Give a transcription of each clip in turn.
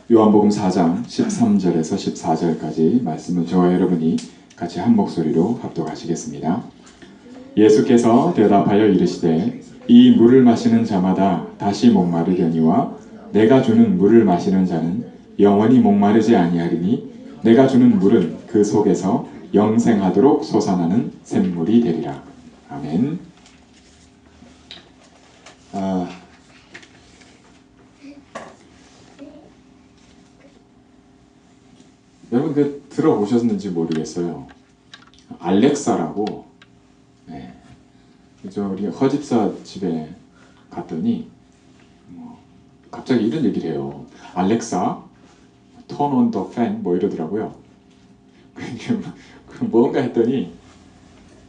요한복음 4장 13절에서 14절까지 말씀을 저와 여러분이 같이 한 목소리로 합독하시겠습니다. 예수께서 대답하여 이르시되 이 물을 마시는 자마다 다시 목마르려니와 내가 주는 물을 마시는 자는 영원히 목마르지 아니하리니 내가 주는 물은 그 속에서 영생하도록 솟아나는 샘물이 되리라. 아멘. 여러분 들어보셨는지 모르겠어요. 알렉사라고 우리 허집사 집에 갔더니 갑자기 이런 얘기를 해요. 알렉사, turn on the fan 뭐 이러더라고요. 뭔가 했더니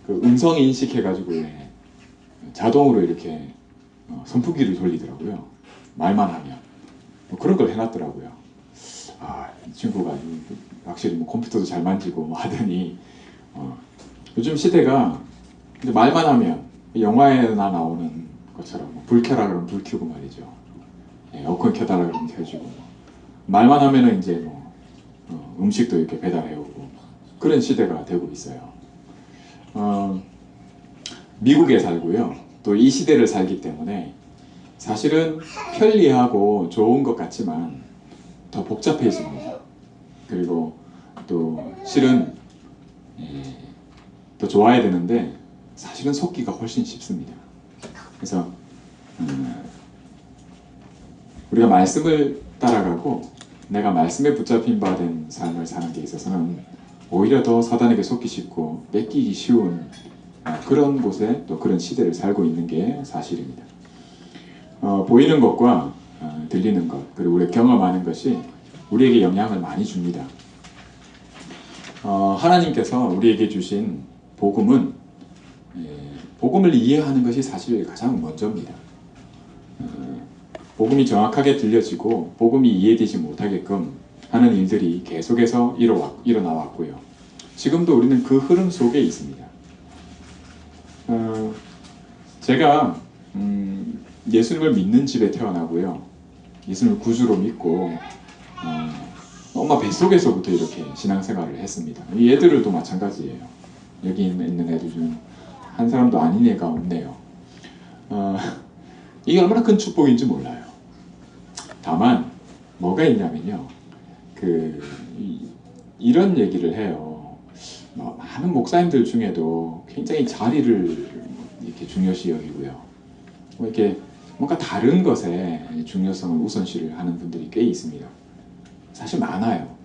음성 인식해가지고 자동으로 이렇게 선풍기를 돌리더라고요. 말만 하면 그런 걸 해놨더라고요. 이 친구가 확실히 컴퓨터도 잘 만지고 하더니 요즘 시대가 이제 말만 하면 영화에나 나오는 것처럼 불 켜라 그러면 불 켜고 말이죠. 에어컨 켜달라 그러면 켜주고 말만 하면은 이제 음식도 이렇게 배달해 오고 그런 시대가 되고 있어요. 미국에 살고요. 또 이 시대를 살기 때문에 사실은 편리하고 좋은 것 같지만 더 복잡해집니다. 그리고 또 실은 더 좋아야 되는데 사실은 속기가 훨씬 쉽습니다. 그래서 우리가 말씀을 따라가고 내가 말씀에 붙잡힌 바 된 삶을 사는 데 있어서는 오히려 더 사단에게 속기 쉽고 뺏기기 쉬운 그런 곳에 또 그런 시대를 살고 있는 게 사실입니다. 보이는 것과 들리는 것 그리고 우리가 경험하는 것이 우리에게 영향을 많이 줍니다. 하나님께서 우리에게 주신 복음은 복음을 이해하는 것이 사실 가장 먼저입니다. 복음이 정확하게 들려지고 복음이 이해되지 못하게끔 하는 일들이 계속해서 일어나 왔고요. 지금도 우리는 그 흐름 속에 있습니다. 제가 예수님을 믿는 집에 태어나고요. 예수님을 구주로 믿고 엄마 뱃속에서부터 이렇게 신앙생활을 했습니다. 이 애들도 마찬가지예요. 여기 있는 애들 중 한 사람도 아닌 애가 없네요. 이게 얼마나 큰 축복인지 몰라요. 다만 뭐가 있냐면요. 이런 얘기를 해요. 많은 목사님들 중에도 굉장히 자리를 이렇게 중요시 여기고요. 이렇게 뭔가 다른 것에 중요성을 우선시를 하는 분들이 꽤 있습니다. 사실 많아요.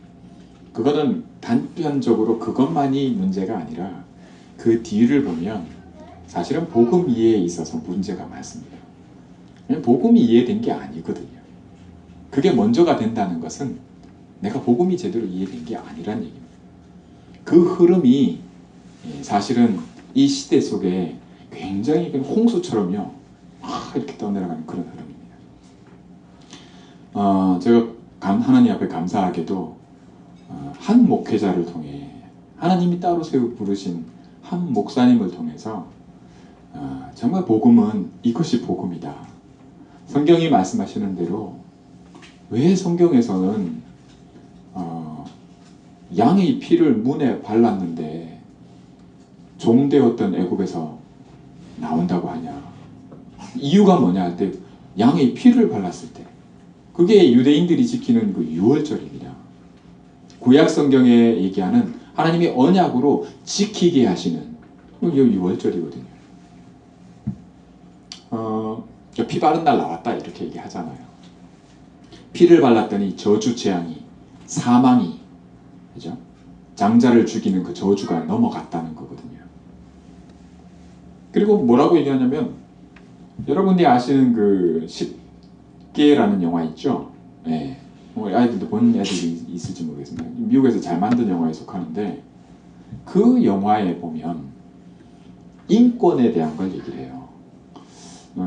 그거는 단편적으로 그것만이 문제가 아니라 그 뒤를 보면 사실은 복음 이해에 있어서 문제가 많습니다. 복음이 이해된 게 아니거든요. 그게 먼저가 된다는 것은 내가 복음이 제대로 이해된 게 아니란 얘기입니다. 그 흐름이 사실은 이 시대 속에 굉장히 홍수처럼요 이렇게 떠내려가는 그런 흐름입니다. 제가 하나님 앞에 감사하게도 한 목회자를 통해 하나님이 따로 세워 부르신 한 목사님을 통해서 정말 복음은 이것이 복음이다. 성경이 말씀하시는 대로 왜 성경에서는 양의 피를 문에 발랐는데 종되었던 애굽에서 나온다고 하냐. 이유가 뭐냐 할 때 양의 피를 발랐을 때 그게 유대인들이 지키는 그 유월절입니다. 구약 성경에 얘기하는 하나님이 언약으로 지키게 하시는 그 유월절이거든요. 피 바른 날 나왔다 이렇게 얘기하잖아요. 피를 발랐더니 저주 재앙이 사망이 그죠? 장자를 죽이는 그 저주가 넘어갔다는 거거든요. 그리고 뭐라고 얘기하냐면 여러분들이 아시는 그 10개라는 영화 있죠? 네. 아이들도 본 애들이 있을지 모르겠습니다. 미국에서 잘 만든 영화에 속하는데 그 영화에 보면 인권에 대한 걸 얘기를 해요.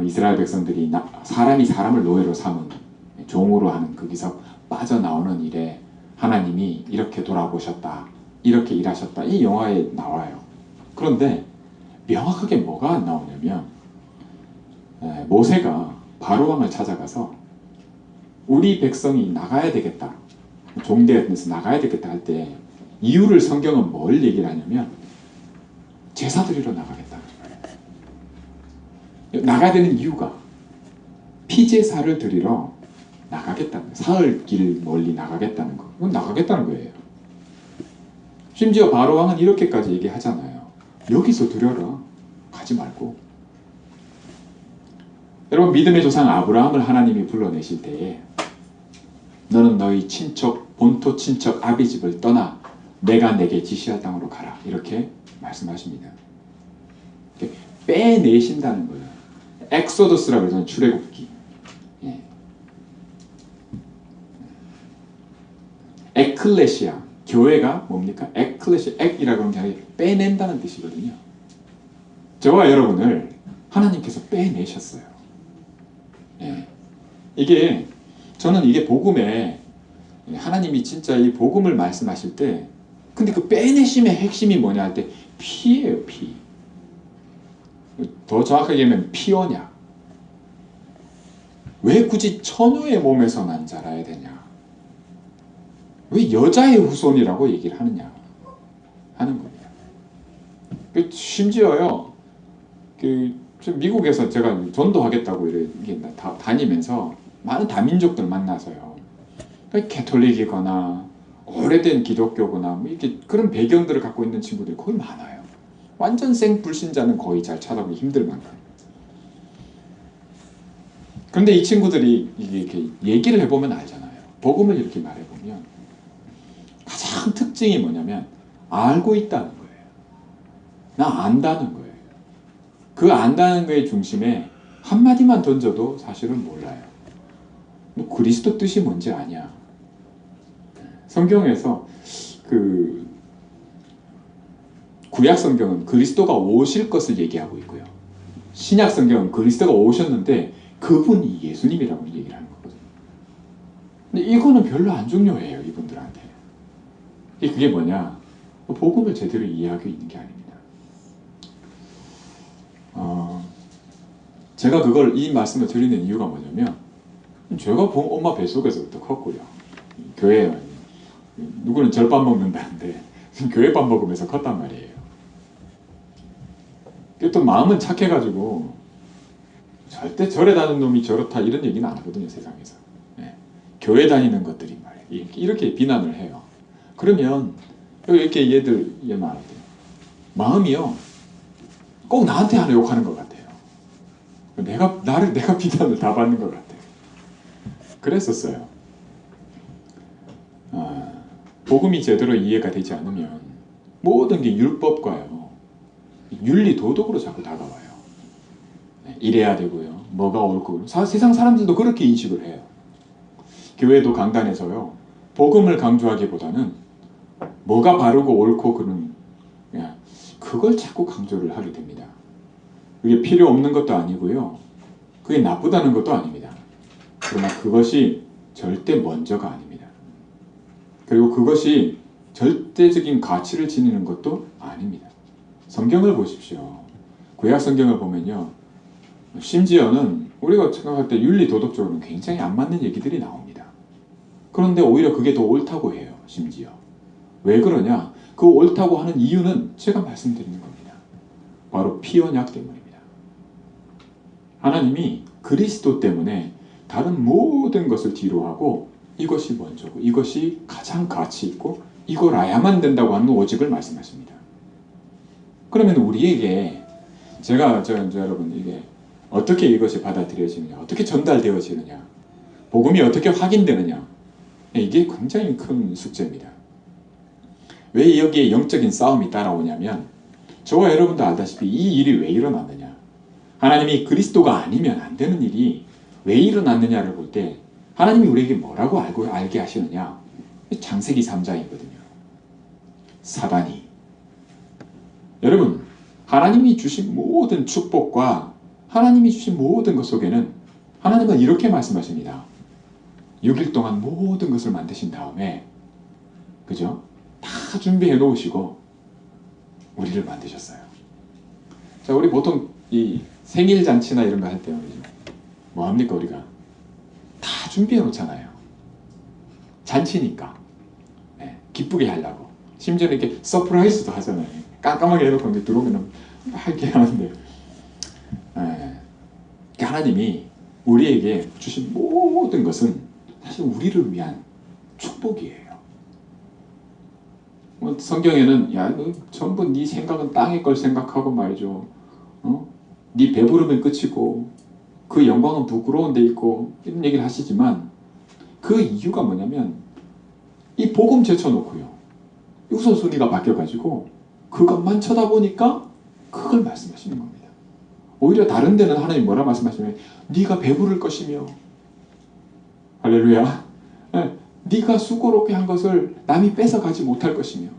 이스라엘 백성들이 사람이 사람을 노예로 삼은 종으로 하는 거기서 빠져나오는 일에 하나님이 이렇게 돌아보셨다. 이렇게 일하셨다. 이 영화에 나와요. 그런데 명확하게 뭐가 안 나오냐면 모세가 바로왕을 찾아가서 우리 백성이 나가야 되겠다, 종대에서 나가야 되겠다 할 때 이유를 성경은 뭘 얘기를 하냐면 제사 드리러 나가겠다. 나가야 되는 이유가 피제사를 드리러 나가겠다는 거예요. 사흘 길 멀리 나가겠다는 거. 그건 나가겠다는 거예요. 심지어 바로왕은 이렇게까지 얘기하잖아요. 여기서 드려라. 가지 말고. 여러분, 믿음의 조상 아브라함을 하나님이 불러내실 때에 너는 너희 친척, 본토 친척 아비집을 떠나 내가 내게 지시할 땅으로 가라. 이렇게 말씀하십니다. 빼내신다는 거예요. 엑소더스라고 해서 출애굽기. 예. 에클레시아, 교회가 뭡니까? 에클레시아, 액이라고 하는 게 아니라 빼낸다는 뜻이거든요. 저와 여러분을 하나님께서 빼내셨어요. 예. 저는 이게 복음에 하나님이 진짜 이 복음을 말씀하실 때, 근데 그 빼내심의 핵심이 뭐냐 할 때 피예요, 피. 더 정확하게 하면 피언약. 왜 굳이 처녀의 몸에서 난 자라야 되냐? 왜 여자의 후손이라고 얘기를 하느냐 하는 겁니다. 심지어요, 미국에서 제가 전도하겠다고 이렇게 다니면서 많은 다민족들 만나서요, 캐톨릭이거나 오래된 기독교거나 뭐 이렇게 그런 배경들을 갖고 있는 친구들이 거의 많아요. 완전 생불신자는 거의 잘 찾아보기 힘들 만큼. 그런데 이 친구들이 이렇게 얘기를 해보면 알잖아요. 복음을 이렇게 말해보면 가장 특징이 뭐냐면 알고 있다는 거예요. 나 안다는 거예요. 그 안다는 거의 중심에 한마디만 던져도 사실은 몰라요. 뭐 그리스도 뜻이 뭔지 아냐. 성경에서 구약 성경은 그리스도가 오실 것을 얘기하고 있고요. 신약 성경은 그리스도가 오셨는데 그분이 예수님이라고 얘기를 하는 거거든요. 근데 이거는 별로 안 중요해요, 이분들한테. 그게 뭐냐? 복음을 제대로 이해하고 있는 게 아닙니다. 제가 이 말씀을 드리는 이유가 뭐냐면, 제가 엄마 뱃속에서부터 컸고요. 교회, 누구는 절밥 먹는다는데 교회 밥 먹으면서 컸단 말이에요. 또 마음은 착해가지고 절대 절에 다니는 놈이 저렇다 이런 얘기는 안 하거든요, 세상에서. 네. 교회 다니는 것들이 말이에요. 이렇게 비난을 해요. 그러면 이렇게 얘 말하대요. 마음이요, 꼭 나한테 하나 욕하는 것 같아요. 내가 비난을 다 받는 것 같아요. 그랬었어요. 복음이 제대로 이해가 되지 않으면 모든 게 율법과요, 윤리 도덕으로 자꾸 다가와요. 이래야 되고요, 뭐가 옳고. 세상 사람들도 그렇게 인식을 해요. 교회도 강단에서요, 복음을 강조하기보다는 뭐가 바르고 옳고 그걸 자꾸 강조를 하게 됩니다. 그게 필요 없는 것도 아니고요, 그게 나쁘다는 것도 아닙니다. 그러나 그것이 절대 먼저가 아닙니다. 그리고 그것이 절대적인 가치를 지니는 것도 아닙니다. 성경을 보십시오. 구약 성경을 보면요, 심지어는 우리가 생각할 때 윤리 도덕적으로는 굉장히 안 맞는 얘기들이 나옵니다. 그런데 오히려 그게 더 옳다고 해요. 심지어 왜 그러냐? 그 옳다고 하는 이유는 제가 말씀드리는 겁니다. 바로 피언약 때문입니다. 하나님이 그리스도 때문에 다른 모든 것을 뒤로 하고 이것이 먼저고 이것이 가장 가치 있고 이걸 알아야만 된다고 하는 오직을 말씀하십니다. 그러면 우리에게 여러분, 이게 어떻게 이것이 받아들여지느냐, 어떻게 전달되어지느냐, 복음이 어떻게 확인되느냐, 이게 굉장히 큰 숙제입니다. 왜 여기에 영적인 싸움이 따라오냐면, 저와 여러분도 알다시피 이 일이 왜 일어났느냐, 하나님이 그리스도가 아니면 안 되는 일이 왜 일어났느냐를 볼 때 하나님이 우리에게 뭐라고 알게 하시느냐, 창세기 3장이거든요. 사단이, 여러분, 하나님이 주신 모든 축복과 하나님이 주신 모든 것 속에는 하나님은 이렇게 말씀하십니다. 6일 동안 모든 것을 만드신 다음에, 그죠? 다 준비해 놓으시고 우리를 만드셨어요. 자, 우리 보통 이 생일 잔치나 이런 거 할 때 뭐 합니까? 우리가 다 준비해 놓잖아요. 잔치니까. 예, 기쁘게 하려고. 심지어 이렇게 서프라이즈도 하잖아요. 깜깜하게 해놓고 이제 들어오면 막 이렇게 하는데, 예, 하나님이 우리에게 주신 모든 것은 사실 우리를 위한 축복이에요. 성경에는 야, 너 전부 네 생각은 땅의 걸 생각하고 말이죠. 네 배부르면 끝이고 그 영광은 부끄러운 데 있고 이런 얘기를 하시지만 그 이유가 뭐냐면 이 복음 제쳐놓고요. 우선순위가 바뀌어가지고 그것만 쳐다보니까 그걸 말씀하시는 겁니다. 오히려 다른 데는 하나님 뭐라 말씀하시냐면 네가 배부를 것이며 할렐루야. 네가 수고롭게 한 것을 남이 뺏어가지 못할 것이며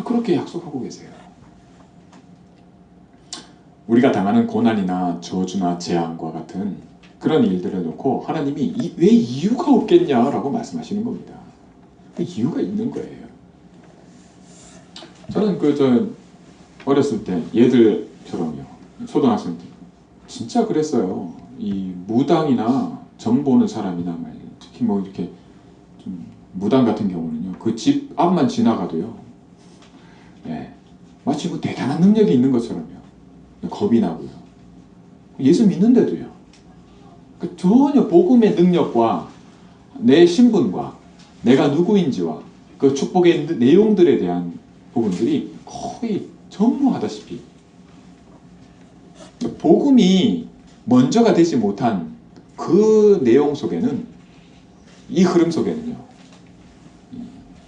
그렇게 약속하고 계세요. 우리가 당하는 고난이나 저주나 재앙과 같은 그런 일들을 놓고 하나님이 왜 이유가 없겠냐라고 말씀하시는 겁니다. 이유가 있는 거예요. 저는 어렸을 때 얘들처럼요. 초등학생 때 진짜 그랬어요. 이 무당이나 점 보는 사람이나 특히 뭐 이렇게 좀 무당 같은 경우는요. 그 집 앞만 지나가도요. 예, 마치 뭐 대단한 능력이 있는 것처럼요. 겁이 나고요. 예수 믿는데도요. 전혀 복음의 능력과 내 신분과 내가 누구인지와 그 축복의 내용들에 대한 부분들이 거의 전무하다시피 복음이 먼저가 되지 못한 그 내용 속에는 이 흐름 속에는요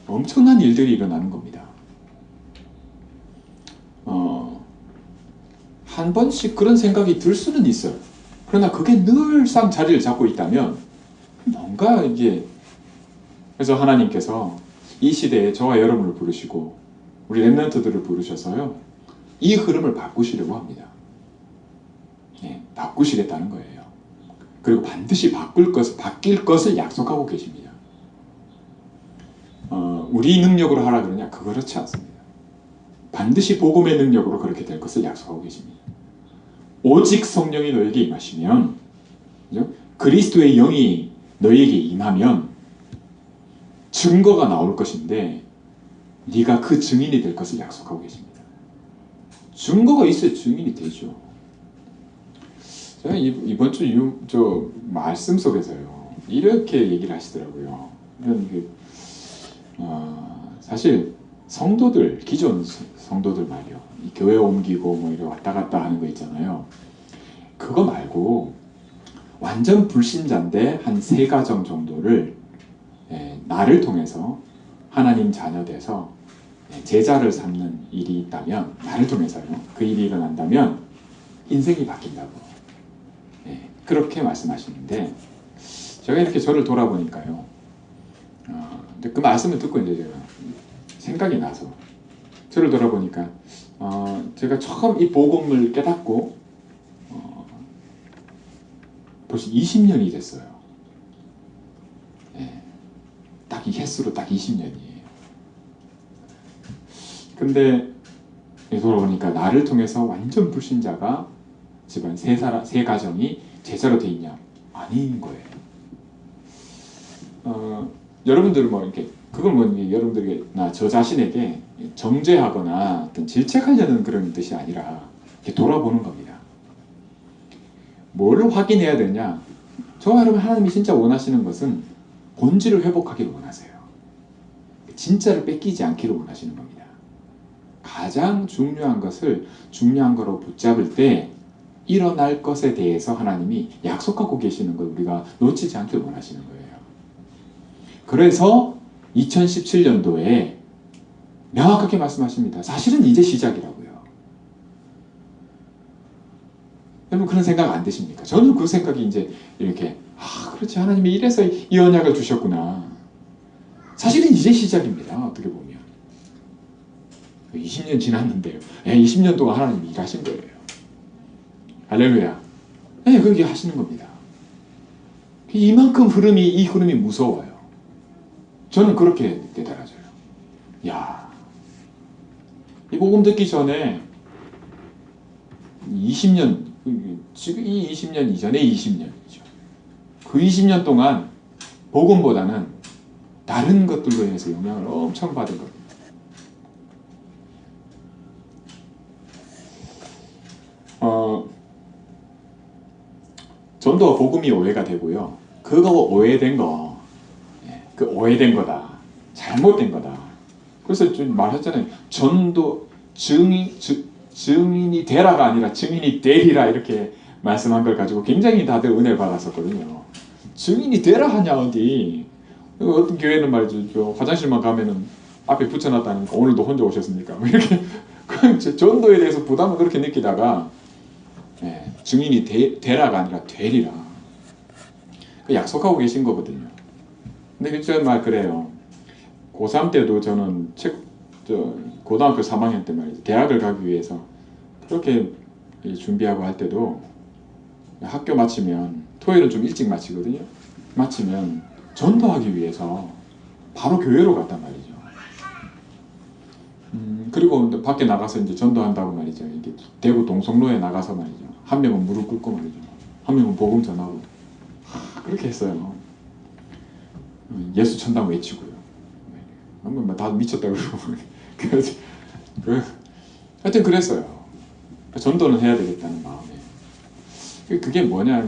엄청난 일들이 일어나는 겁니다. 한 번씩 그런 생각이 들 수는 있어요. 그러나 그게 늘상 자리를 잡고 있다면 뭔가 이게 그래서 하나님께서 이 시대에 저와 여러분을 부르시고 우리 렘넌트들을 부르셔서요 이 흐름을 바꾸시려고 합니다. 예, 바꾸시겠다는 거예요. 그리고 반드시 바뀔 것을 약속하고 계십니다. 우리 능력으로 하라 그러냐? 그렇지 않습니다. 반드시 복음의 능력으로 그렇게 될 것을 약속하고 계십니다. 오직 성령이 너에게 임하시면, 그죠? 그리스도의 영이 너에게 임하면 증거가 나올 것인데 네가 그 증인이 될 것을 약속하고 계십니다. 증거가 있어야 증인이 되죠. 제가 이번 주 말씀 속에서요 이렇게 얘기를 하시더라고요. 사실 성도들, 기존 성도들 말이요, 교회 옮기고 뭐 이렇게 왔다 갔다 하는 거 있잖아요. 그거 말고 완전 불신자인데 한 3가정 정도를 나를 통해서 하나님 자녀 돼서 제자를 삼는 일이 있다면, 나를 통해서요 그 일이 일어난다면 인생이 바뀐다고 그렇게 말씀하시는데, 제가 이렇게 저를 돌아보니까요 그 말씀을 듣고 이제 제가 생각이 나서 저를 돌아보니까 제가 처음 이 복음을 깨닫고 벌써 20년이 됐어요. 딱 이 횟수로 딱 20년이에요. 근데 돌아보니까 나를 통해서 완전 불신자가 집안 3가정이 제자로 돼 있냐? 아닌 거예요. 여러분들 뭐 이렇게 그걸 뭐 여러분들에게나 저 자신에게 정죄하거나 어떤 질책하려는 그런 뜻이 아니라 이렇게 돌아보는 겁니다. 뭐를 확인해야 되냐? 저와 여러분 하나님이 진짜 원하시는 것은 본질을 회복하기를 원하세요. 진짜를 뺏기지 않기를 원하시는 겁니다. 가장 중요한 것을 중요한 거로 붙잡을 때 일어날 것에 대해서 하나님이 약속하고 계시는 걸 우리가 놓치지 않길 원하시는 거예요. 그래서 2017년도에 명확하게 말씀하십니다. 사실은 이제 시작이라고요. 여러분 그런 생각 안 드십니까? 저는 그 생각이 이제 이렇게 그렇지, 하나님이 이래서 이 언약을 주셨구나. 사실은 이제 시작입니다. 어떻게 보면 20년 지났는데요. 20년 동안 하나님이 일하신 거예요. 할렐루야. 그렇게 하시는 겁니다. 이만큼 이 흐름이 무서워요. 저는 그렇게 깨달아져요. 야, 이 복음 듣기 전에 20년, 지금 이 20년 이전의 20년이죠. 그 20년 동안 복음보다는 다른 것들로 인해서 영향을 엄청 받은 겁니다. 전도와 복음이 오해가 되고요. 그거 오해된 거, 그 오해된 거다. 잘못된 거다. 그래서 좀 말했잖아요. 전도 증인이 되라가 아니라 증인이 되리라 이렇게 말씀한 걸 가지고 굉장히 다들 은혜를 받았었거든요. 증인이 되라 하냐 어디. 어떤 교회는 말이죠. 화장실만 가면은 앞에 붙여놨다는 거 오늘도 혼자 오셨습니까? 이렇게 전도에 대해서 부담을 그렇게 느끼다가 증인이 되라가 아니라 되리라. 약속하고 계신 거거든요. 근데 말 그래요. 고3 때도 저는 고등학교 3학년 때 말이죠. 대학을 가기 위해서 그렇게 준비하고 할 때도 학교 마치면 토요일은 좀 일찍 마치거든요. 마치면 전도하기 위해서 바로 교회로 갔단 말이죠. 그리고 밖에 나가서 이제 전도한다고 말이죠. 이게 대구 동성로에 나가서 말이죠. 한 명은 무릎 꿇고 말이죠. 한 명은 복음 전하고 그렇게 했어요. 예수 천당 외치고요. 한번 다 미쳤다 그러고 하여튼 그랬어요. 전도는 해야 되겠다는 마음에. 그게 뭐냐,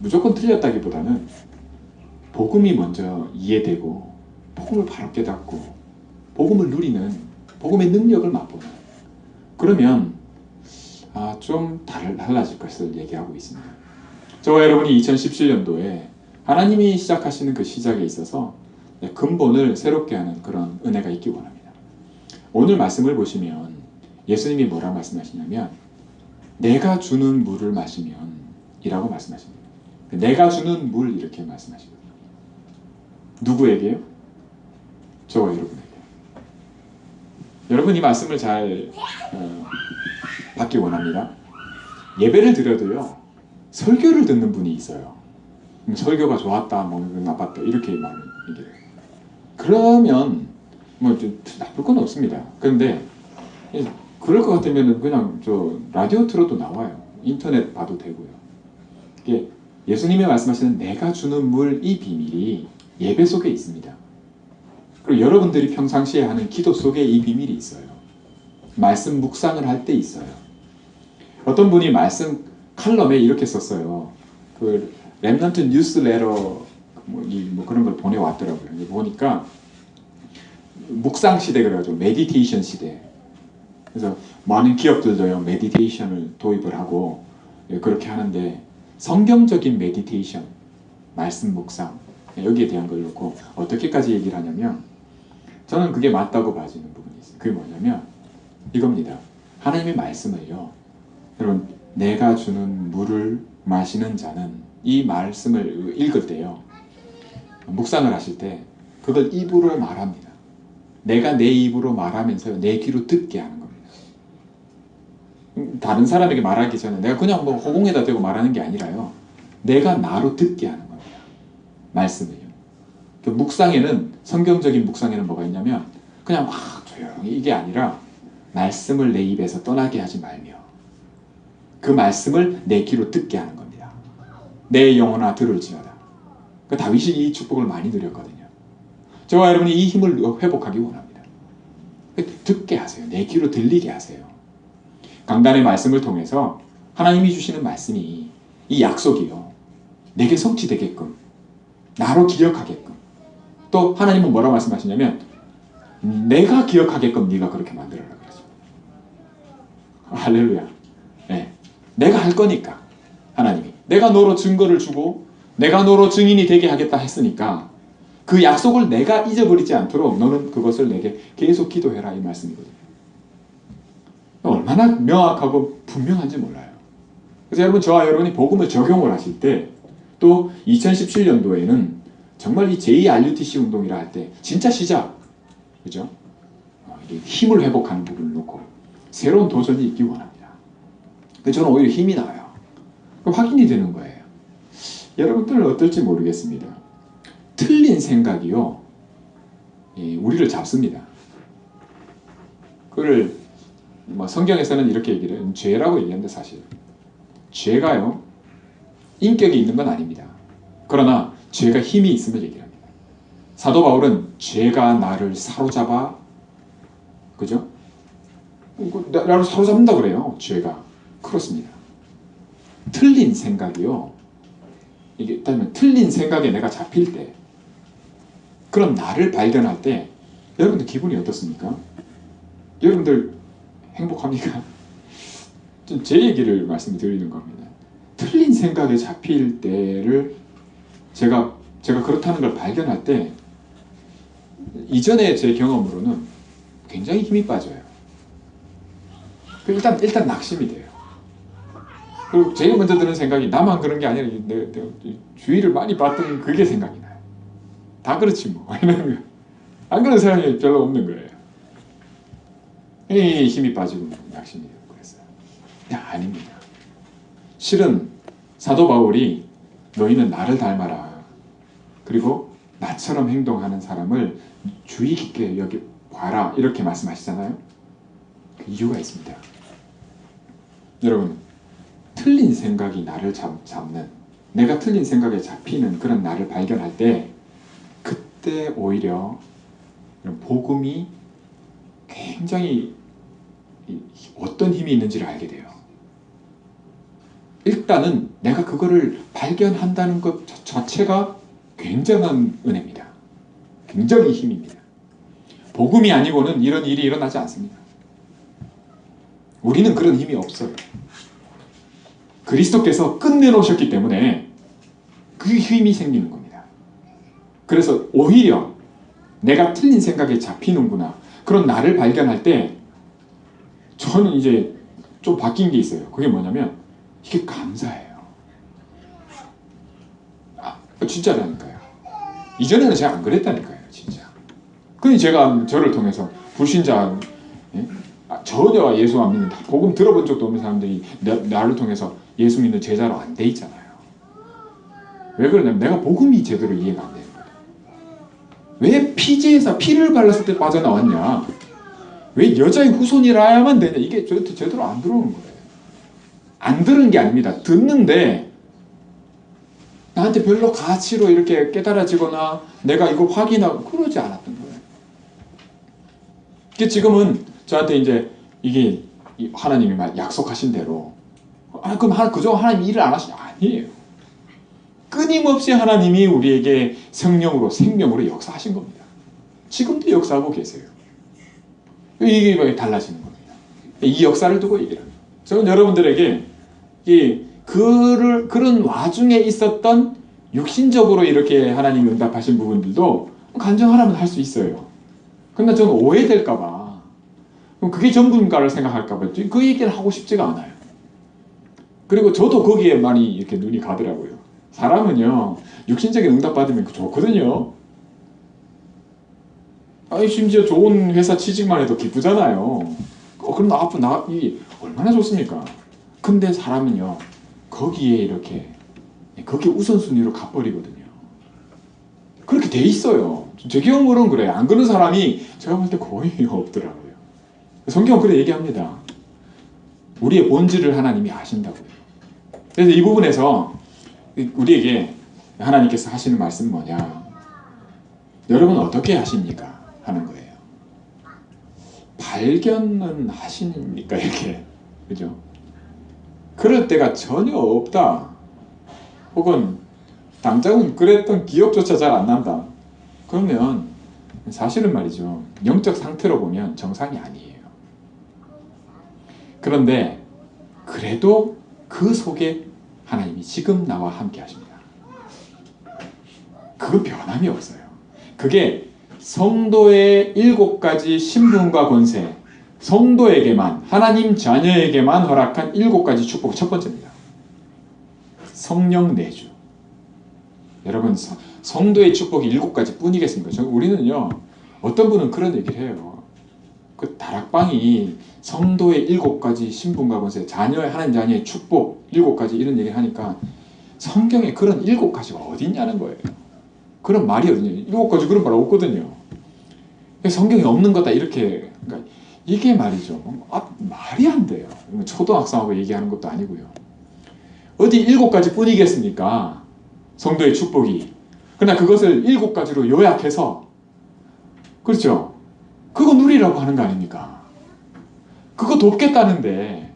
무조건 틀렸다기보다는 복음이 먼저 이해되고 복음을 바로 깨닫고 복음을 누리는 복음의 능력을 맛보는, 그러면 좀 달라질 것을 얘기하고 있습니다. 저와 여러분이 2017년도에 하나님이 시작하시는 그 시작에 있어서 근본을 새롭게 하는 그런 은혜가 있기 원합니다. 오늘 말씀을 보시면 예수님이 뭐라 말씀하시냐면 내가 주는 물을 마시면 이라고 말씀하십니다. 내가 주는 물 이렇게 말씀하시거든요. 누구에게요? 저와 여러분에게. 여러분 이 말씀을 잘 받기 원합니다. 예배를 드려도요. 설교를 듣는 분이 있어요. 설교가 좋았다, 나빴다 이렇게 말을 얘기해요. 그러면 좀 나쁠 건 없습니다. 그런데 그럴 것 같으면 그냥 라디오 틀어도 나와요. 인터넷 봐도 되고요. 이게 예수님이 말씀하시는 내가 주는 물 이 비밀이 예배 속에 있습니다. 그리고 여러분들이 평상시에 하는 기도 속에 이 비밀이 있어요. 말씀 묵상을 할 때 있어요. 어떤 분이 말씀 칼럼에 이렇게 썼어요. 그 렘넌트 뉴스레터 그런 걸 보내왔더라고요. 보니까 묵상 시대 그래가지고 메디테이션 시대. 그래서 많은 기업들도요 메디테이션을 도입을 하고 그렇게 하는데 성경적인 메디테이션, 말씀 묵상 여기에 대한 걸 놓고 어떻게까지 얘기를 하냐면 저는 그게 맞다고 봐지는 부분이 있어요. 그게 뭐냐면 이겁니다. 하나님의 말씀을요, 여러분 내가 주는 물을 마시는 자는 이 말씀을 읽을 때요, 묵상을 하실 때 그걸 입으로 말합니다. 내가 내 입으로 말하면서 내 귀로 듣게 하는 겁니다. 다른 사람에게 말하기 전에 내가 그냥 허공에다 대고 말하는 게 아니라요, 내가 나로 듣게 하는 겁니다. 말씀을요. 그 묵상에는, 성경적인 묵상에는 뭐가 있냐면 그냥 막 조용히 이게 아니라 말씀을 내 입에서 떠나게 하지 말며 그 말씀을 내 귀로 듣게 하는 겁니다. 내 영혼아 들을지어다. 그 다윗이 이 축복을 많이 누렸거든요. 저와 여러분이 이 힘을 회복하기 원합니다. 듣게 하세요. 내 귀로 들리게 하세요. 강단의 말씀을 통해서 하나님이 주시는 말씀이, 이 약속이요, 내게 성취되게끔, 나로 기억하게끔, 또 하나님은 뭐라고 말씀하시냐면 내가 기억하게끔 네가 그렇게 만들어라 그러죠. 할렐루야. 네. 내가 할 거니까 하나님이 내가 너로 증거를 주고 내가 너로 증인이 되게 하겠다 했으니까 그 약속을 내가 잊어버리지 않도록 너는 그것을 내게 계속 기도해라 이 말씀이거든요. 얼마나 명확하고 분명한지 몰라요. 그래서 여러분, 저와 여러분이 복음을 적용을 하실 때, 또 2017년도에는 정말 이 JRUTC 운동이라 할 때 진짜 시작, 그죠? 힘을 회복하는 부분을 놓고 새로운 도전이 있기 원합니다. 저는 오히려 힘이 나요. 확인이 되는 거예요. 여러분들은 어떨지 모르겠습니다. 틀린 생각이요, 우리를 잡습니다. 그걸 성경에서는 이렇게 얘기를 해요. 죄라고 얘기하는데 사실 죄가요 인격이 있는 건 아닙니다. 그러나 죄가 힘이 있음을 얘기합니다. 사도 바울은 죄가 나를 사로잡아, 그죠? 나를 사로잡는다 그래요. 죄가. 그렇습니다. 틀린 생각이요. 이게 일단 틀린 생각에 내가 잡힐 때, 그런 나를 발견할 때 여러분들 기분이 어떻습니까? 여러분들 행복합니까? 제 얘기를 말씀드리는 겁니다. 틀린 생각에 잡힐 때를 제가 그렇다는 걸 발견할 때 이전에 제 경험으로는 굉장히 힘이 빠져요. 일단 낙심이 돼요. 그리고 제일 먼저 드는 생각이 나만 그런 게 아니라 내 주위를 많이 봤던 그게 생각이 나요. 다 그렇지 뭐. 안 그런 사람이 별로 없는 거예요. 힘이 빠지고 낙심이 되고 그랬어요. 아닙니다. 실은 사도 바울이 너희는 나를 닮아라. 그리고 나처럼 행동하는 사람을 주의 깊게 여기 봐라. 이렇게 말씀하시잖아요. 그 이유가 있습니다. 여러분, 틀린 생각이 나를 잡는, 내가 틀린 생각에 잡히는 그런 나를 발견할 때, 그때 오히려 복음이 굉장히 어떤 힘이 있는지를 알게 돼요. 일단은 내가 그거를 발견한다는 것 자체가 굉장한 은혜입니다. 굉장히 힘입니다. 복음이 아니고는 이런 일이 일어나지 않습니다. 우리는 그런 힘이 없어요. 그리스도께서 끝내놓으셨기 때문에 그 힘이 생기는 겁니다. 그래서 오히려 내가 틀린 생각에 잡히는구나, 그런 나를 발견할 때 저는 이제 좀 바뀐 게 있어요. 그게 뭐냐면 이게 감사해요. 진짜라니까요. 이전에는 제가 안 그랬다니까요. 진짜. 그니 제가 저를 통해서 불신자, 전혀 예수 안 믿는, 복음 들어본 적도 없는 사람들이 나를 통해서 예수 믿는 제자로 안 돼 있잖아요. 왜 그러냐면 내가 복음이 제대로 이해가 안 되는 거예요. 왜 피지에서 피를 발랐을 때 빠져나왔냐? 왜 여자의 후손이라야만 되냐? 이게 제대로 안 들어오는 거예요. 안 들은 게 아닙니다. 듣는데 나한테 별로 가치로 이렇게 깨달아지거나 내가 이거 확인하고 그러지 않았던 거예요. 지금은 저한테 이제 이게 하나님이 약속하신 대로, 그럼 그저 하나님 일을 안 하시냐? 아니에요. 끊임없이 하나님이 우리에게 성령으로, 생명으로 역사하신 겁니다. 지금도 역사하고 계세요. 이게 달라지는 겁니다. 이 역사를 두고 얘기를 합니다. 저는 여러분들에게 그런 와중에 있었던 육신적으로 이렇게 하나님이 응답하신 부분들도 간증하라면 할 수 있어요. 근데 저는 오해될까봐, 그럼 그게 전부인가를 생각할까봐 그 얘기를 하고 싶지가 않아요. 그리고 저도 거기에 많이 이렇게 눈이 가더라고요. 사람은요, 육신적인 응답 받으면 좋거든요. 심지어 좋은 회사 취직만 해도 기쁘잖아요. 그럼 이 얼마나 좋습니까? 근데 사람은요, 거기에 우선순위로 가버리거든요. 그렇게 돼 있어요. 제 경험으로는 그래요. 안 그런 사람이 제가 볼 때 거의 없더라고요. 성경은 그래 얘기합니다. 우리의 본질을 하나님이 아신다고요. 그래서 이 부분에서 우리에게 하나님께서 하시는 말씀은 뭐냐? 여러분 어떻게 하십니까? 하는 거예요. 발견은 하십니까? 이렇게. 그죠? 그럴 때가 전혀 없다. 혹은 당장은 그랬던 기억조차 잘 안 난다. 그러면 사실은 말이죠. 영적 상태로 보면 정상이 아니에요. 그런데 그래도 그 속에 하나님이 지금 나와 함께 하십니다. 그건 변함이 없어요. 그게 성도의 7가지 신분과 권세, 성도에게만, 하나님 자녀에게만 허락한 7가지 축복, 첫 번째입니다. 성령 내주. 여러분, 성도의 축복이 7가지 뿐이겠습니까? 우리는요, 어떤 분은 그런 얘기를 해요. 그 다락방이 성도의 7가지 신분과 권세, 하나님 자녀의 축복 7가지 이런 얘기를 하니까 성경에 그런 7가지가 어디 있냐는 거예요. 그런 말이 어디냐. 7가지 그런 말 없거든요. 성경에 없는 거다 이렇게. 그러니까 이게 말이죠. 말이 안 돼요. 초등학생하고 얘기하는 것도 아니고요. 어디 7가지 뿐이겠습니까? 성도의 축복이. 그러나 그것을 7가지로 요약해서, 그렇죠? 그거 누리라고 하는 거 아닙니까? 그거 돕겠다는데,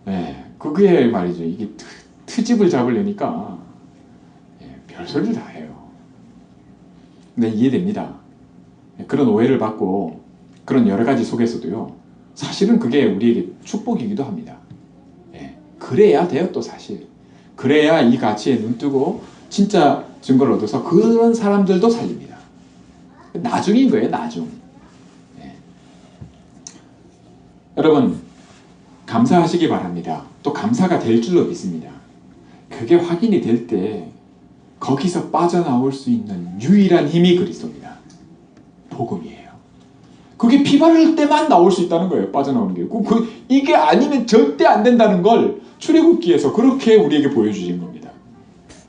예, 그게 말이죠. 이게 트집을 잡으려니까, 예, 별소리를 다 해요. 근데 이해됩니다. 그런 오해를 받고, 그런 여러 가지 속에서도요, 사실은 그게 우리에게 축복이기도 합니다. 예, 그래야 돼요, 또 사실. 그래야 이 가치에 눈뜨고, 진짜 증거를 얻어서 그런 사람들도 살립니다. 나중인 거예요, 나중. 예. 여러분, 감사하시기 바랍니다. 또 감사가 될 줄로 믿습니다. 그게 확인이 될 때 거기서 빠져나올 수 있는 유일한 힘이 그리스도입니다. 복음이에요. 그게 피 바를 때만 나올 수 있다는 거예요. 빠져나오는 게. 이게 아니면 절대 안 된다는 걸 출애굽기에서 그렇게 우리에게 보여주신 겁니다.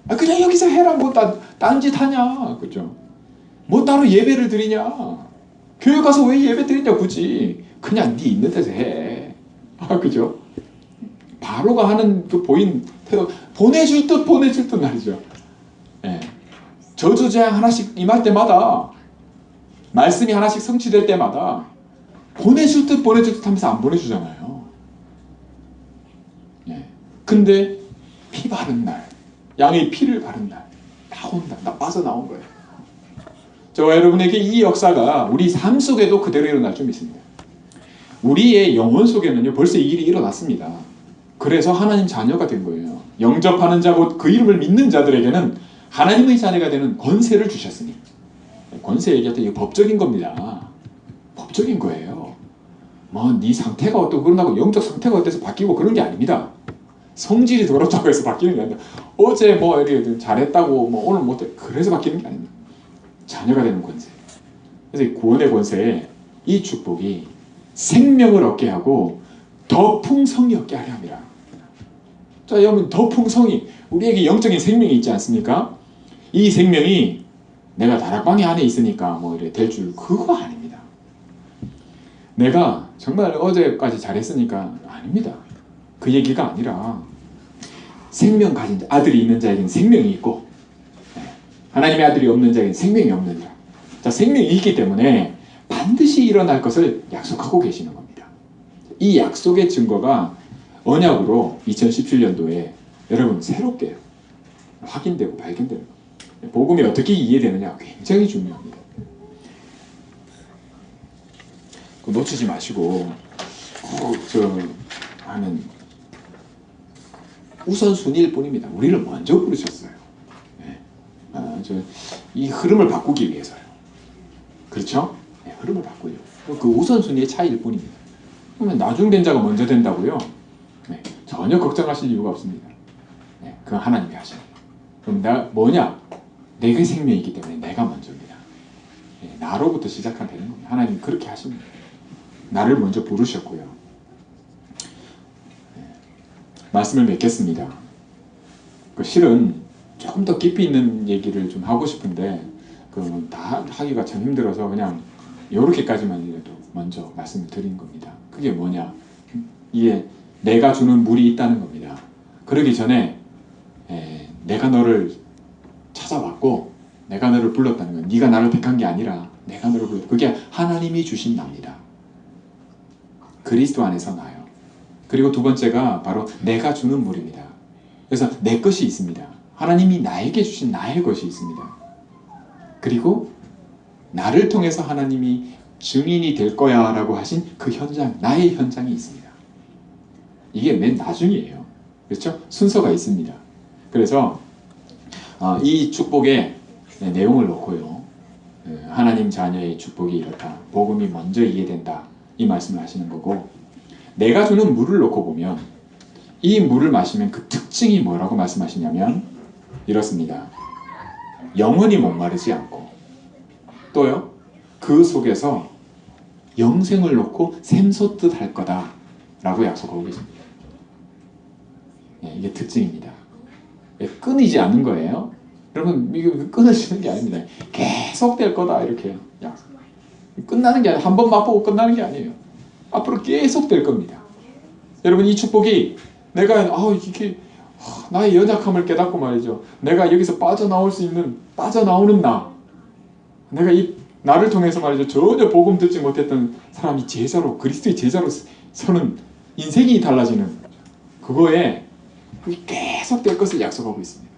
그냥 여기서 해라. 뭐 딴짓 하냐. 그죠? 뭐 따로 예배를 드리냐. 교회 가서 왜 예배 드리냐 굳이. 그냥 네 있는 데서 해. 그죠? 바로가 하는 그 보인 태도, 보내줄 듯 말이죠. 예. 저주재앙 하나씩 임할 때마다, 말씀이 하나씩 성취될 때마다 보내줄 듯 하면서 안 보내주잖아요. 예. 근데 피 바른 날, 양의 피를 바른 날 나온다. 빠져나온 거예요. 저와 여러분에게 이 역사가 우리 삶 속에도 그대로 일어날 줄 믿습니다. 우리의 영혼 속에는요, 벌써 이 일이 일어났습니다. 그래서 하나님 자녀가 된 거예요. 영접하는 자, 곧 그 이름을 믿는 자들에게는 하나님의 자녀가 되는 권세를 주셨으니. 권세 얘기할 때 이거 법적인 겁니다. 법적인 거예요. 뭐 네 상태가 어떻고 그런다고 영적 상태가 어때서 바뀌고 그런 게 아닙니다. 성질이 더럽다고 해서 바뀌는 게 아니라, 어제 뭐 이렇게 잘했다고 뭐 오늘 못해 그래서 바뀌는 게 아닙니다. 자녀가 되는 권세. 그래서 구원의 권세에 이 축복이 생명을 얻게 하고 더 풍성히 얻게 하려 합니다. 자, 여러분, 더 풍성히 우리에게 영적인 생명이 있지 않습니까? 이 생명이 내가 다락방이 안에 있으니까 뭐 이래 될 줄, 그거 아닙니다. 내가 정말 어제까지 잘했으니까 아닙니다. 그 얘기가 아니라, 생명 가진 자, 아들이 있는 자에게는 생명이 있고, 하나님의 아들이 없는 자에게는 생명이 없는 자. 자, 생명이 있기 때문에 반드시 일어날 것을 약속하고 계시는 겁니다. 이 약속의 증거가 언약으로 2017년도에 여러분 새롭게 확인되고 발견되는 겁니다. 복음이 어떻게 이해되느냐 굉장히 중요합니다. 놓치지 마시고 하는 우선순위일 뿐입니다. 우리를 먼저 부르셨어요. 네. 이 흐름을 바꾸기 위해서요. 그렇죠? 네, 흐름을 바꾸려. 그 우선순위의 차이일 뿐입니다. 그러면 나중된 자가 먼저 된다고요? 네, 전혀 걱정하실 이유가 없습니다. 네, 그건 하나님이 하시는 거예요. 그럼 내가 뭐냐? 내가 생명이기 때문에 내가 먼저입니다. 네, 나로부터 시작하면 되는 겁니다. 하나님이 그렇게 하십니다. 나를 먼저 부르셨고요. 네, 말씀을 맺겠습니다. 실은 조금 더 깊이 있는 얘기를 좀 하고 싶은데 다 하기가 참 힘들어서 그냥 이렇게까지만이라도 먼저 말씀을 드린 겁니다. 그게 뭐냐? 이게 내가 주는 물이 있다는 겁니다. 그러기 전에 내가 너를 찾아왔고 내가 너를 불렀다는 건, 네가 나를 택한 게 아니라 내가 너를 불렀다. 그게 하나님이 주신 나입니다. 그리스도 안에서 나요. 그리고 두 번째가 바로 내가 주는 물입니다. 그래서 내 것이 있습니다. 하나님이 나에게 주신 나의 것이 있습니다. 그리고 나를 통해서 하나님이 증인이 될 거야 라고 하신 그 현장, 나의 현장이 있습니다. 이게 맨 나중이에요. 그렇죠? 순서가 있습니다. 그래서 이 축복의 내용을 놓고요, 하나님 자녀의 축복이 이렇다, 복음이 먼저 이해된다, 이 말씀을 하시는 거고, 내가 주는 물을 놓고 보면 이 물을 마시면 그 특징이 뭐라고 말씀하시냐면 이렇습니다. 영원히 목마르지 않고, 또요, 그 속에서 영생을 놓고 샘솟듯 할 거다 라고 약속하고 계십니다. 이게 특징입니다. 끊이지 않는 거예요. 여러분, 이게 끊어지는 게 아닙니다. 계속 될 거다 이렇게 약속. 끝나는 게 아니에요. 한 번 맛보고 끝나는 게 아니에요. 앞으로 계속 될 겁니다. 여러분, 이 축복이 내가 이게 나의 연약함을 깨닫고 말이죠. 내가 여기서 빠져나오는 내가 이 나를 통해서 말이죠. 전혀 복음 듣지 못했던 사람이 제자로, 그리스도의 제자로 서는 인생이 달라지는 그거에 계속 될 것을 약속하고 있습니다.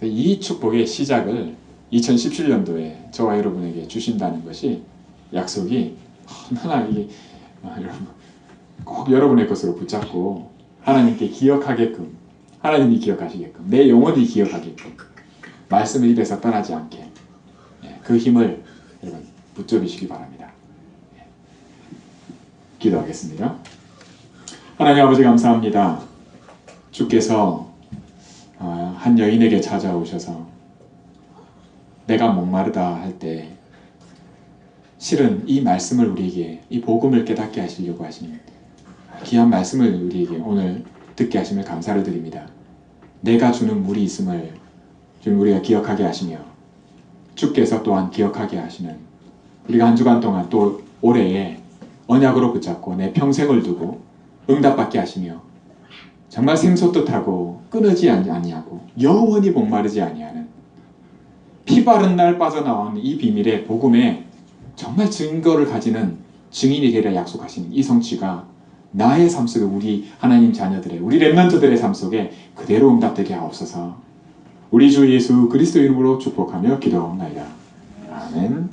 이 축복의 시작을 2017년도에 저와 여러분에게 주신다는 것이 약속이 하나님이 여러분 꼭 여러분의 것으로 붙잡고 하나님께 기억하게끔, 하나님이 기억하시게끔, 내 영혼이 기억하게끔 말씀을 입에서 떠나지 않게 그 힘을 여러분 붙잡으시기 바랍니다. 기도하겠습니다. 하나님 아버지 감사합니다. 주께서 한 여인에게 찾아오셔서 내가 목마르다 할 때 실은 이 말씀을 우리에게, 이 복음을 깨닫게 하시려고 하시는 귀한 말씀을 우리에게 오늘 듣게 하심을 감사를 드립니다. 내가 주는 물이 있음을 지금 우리가 기억하게 하시며 주께서 또한 기억하게 하시는 우리가 한 주간 동안 또 올해에 언약으로 붙잡고 내 평생을 두고 응답받게 하시며 정말 샘솟듯하고 끊어지 아니하고 영원히 목마르지 아니하는 피바른 날 빠져나온 이 비밀의 복음에 정말 증거를 가지는 증인이 되려 약속하시는 이 성취가 나의 삶 속에 우리 하나님 자녀들의 우리 렘넌트들의 삶 속에 그대로 응답되게 하옵소서. 우리 주 예수 그리스도 이름으로 축복하며 기도하옵나이다. 아멘.